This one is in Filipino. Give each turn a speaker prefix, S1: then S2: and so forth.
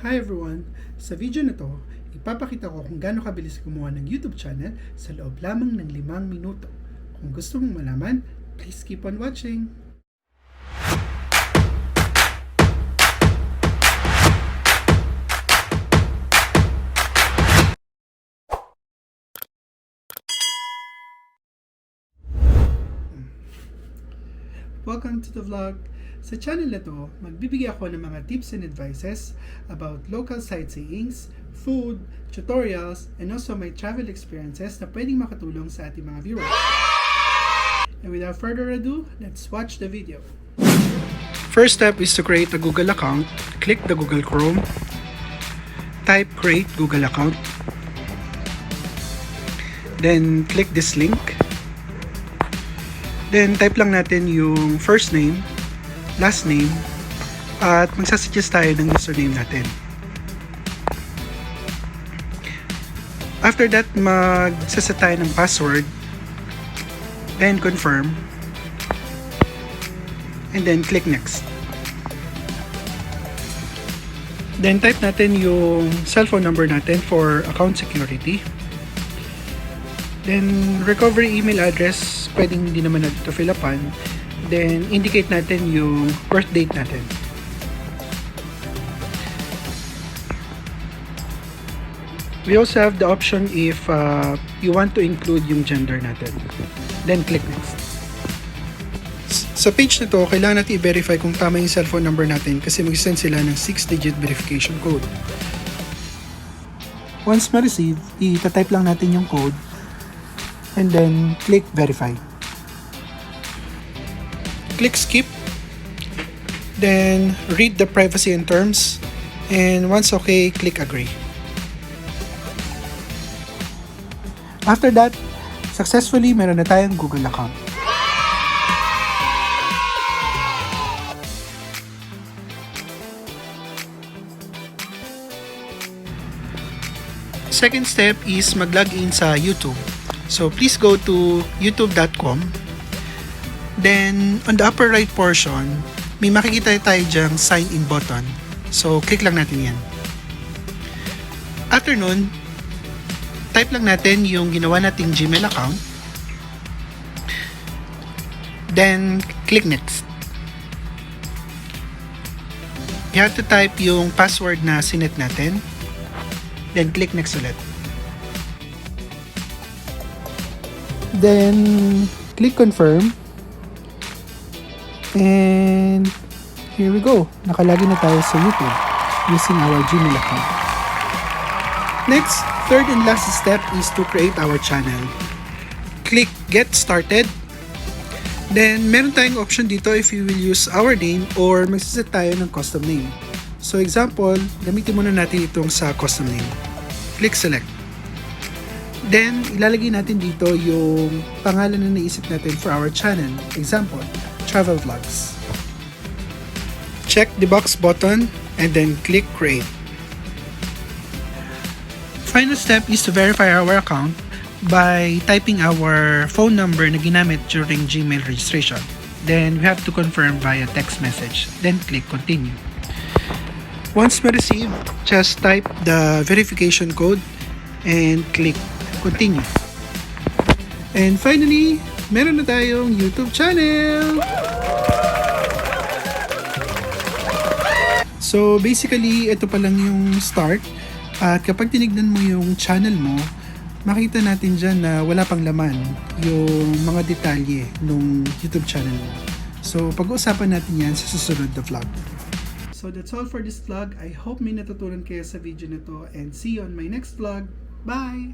S1: Hi everyone! Sa video na to, ipapakita ko kung gaano kabilis gumawa ng YouTube channel sa loob lamang ng 5 minuto. Kung gusto mong malaman, please keep on watching! Welcome to the vlog! Sa channel na to, magbibigay ako ng mga tips and advices about local sightseeings, food, tutorials, and also my travel experiences na pwedeng makatulong sa ating mga viewers. And without further ado, let's watch the video. First step is to create a Google account. Click the Google Chrome. Type create Google account. Then click this link. Then type lang natin yung first name, last name, at magsasuggest tayo ng username natin. After that, magsaset tayo ng password, then confirm, and then click next. Then type natin yung cellphone number natin for account security. Then recovery email address, pwedeng hindi naman natin ito fill upan. Then indicate natin yung birth date natin. We also have the option if you want to include yung gender natin. Then click next. Sa page na to, kailangan natin i-verify kung tama yung cellphone number natin kasi mag-send sila ng 6-digit verification code. Once ma-receive, i-type lang natin yung code and then click verify. Click skip, then read the privacy and terms, and once okay, click agree. After that, successfully meron na tayong Google account. Second step is mag-login sa YouTube. So please go to youtube.com. Then, on the upper right portion, may makikita tayo dyang sign in button. So, click lang natin yan. After nun, type lang natin yung ginawa nating Gmail account. Then, click next. You have to type yung password na sinet natin. Then, click next ulit. Then, click confirm. And here we go. Nakalagin na tayo sa YouTube using our Gmail account. Next, third and last step is to create our channel. Click Get Started. Then, meron tayong option dito if you will use our name or magsaset tayo ng custom name. So, example, gamitin muna natin itong sa custom name. Click Select. Then, ilalagay natin dito yung pangalan na naisip natin for our channel. Example, travel vlogs. Check the box button and then click create. Final step is to verify our account by typing our phone number na ginamit during Gmail registration. Then we have to confirm via text message. Then click continue. Once we receive, just type the verification code and click continue. And finally, meron na tayong YouTube channel! So basically, ito pa lang yung start. At kapag tinignan mo yung channel mo, makita natin dyan na wala pang laman yung mga detalye ng YouTube channel mo. So pag-uusapan natin yan sa susunod na vlog. So that's all for this vlog. I hope may natutunan kayo sa video na to and see you on my next vlog. Bye!